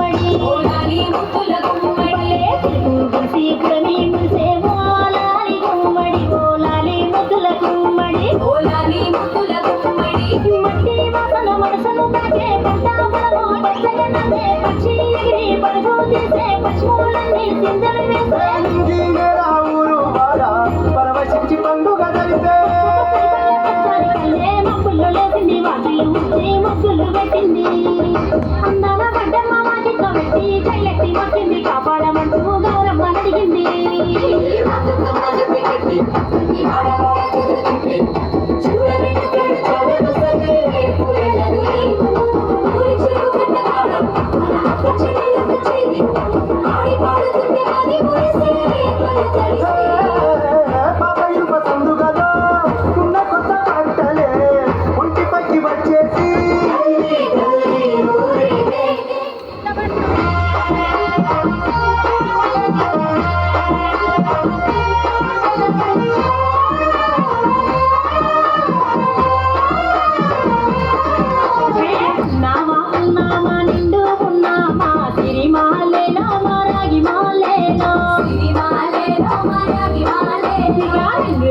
గుమ్మడి ఓలాలి ముద్దుల గుమ్మడి గుసి పురమి ముసే ఓలాలి గుమ్మడి ఓలాలి ముద్దుల గుమ్మడి ఓలాలి ముద్దుల గుమ్మడి మట్టి వాసన మనసును తాకే పంటామలమో పచ్చగనమే పక్షి ఎగిరి పడుగు తీసే పశువులన్నీ సింజలు వేసే ఊరు వాడ పరవశించి పండుగ జరిపే మబ్బులు లేచింది వాటిలు ముచ్చి ముగ్గులు పెట్టింది అందాల పడ్డమ్మ వాటితో పెట్టి కళ్ళెత్తి వచ్చింది కాపాడమంటూ గౌరమ్మ అడిగింది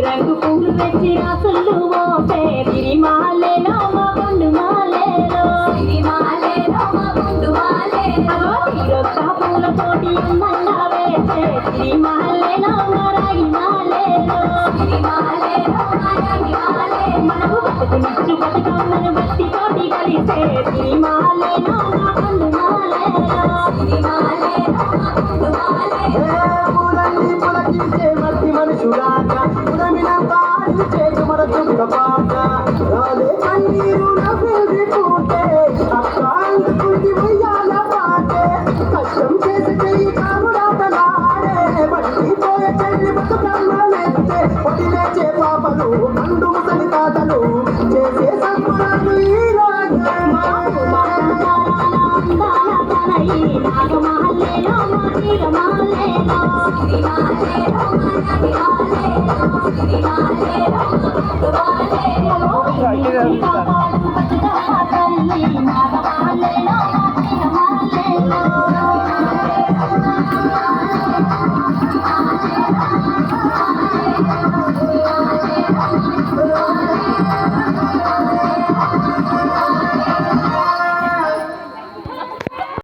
రంగు పూలు పెట్టి రాసులు మోసే తిరిమాలేలో మా పండు మాలేలో పూల తోటి అందంగా వేసే తిరిమాలేలో మా రాగి మాలేలో మనకు బతుకునిచ్చు బతుకమ్మను బట్టి తోటి కలిసే తిరిమాలేలో మా పండు మాలేలో మనుషురాక పురమినంత చేతి మన చుక్క పాట రాలే కన్నీరు నవ్వేది పూటే అక్క అందుకుంది ఉయ్యాల పాటే కష్టం చేసి చెయ్యి కాముడాటలాడే పట్టిపోయే చెల్లి బతుకమ్మలెత్తే పొడిలేచే పాపలు మండు ముసలి తాతలు చేసే సంబరాలు ఈ రాజు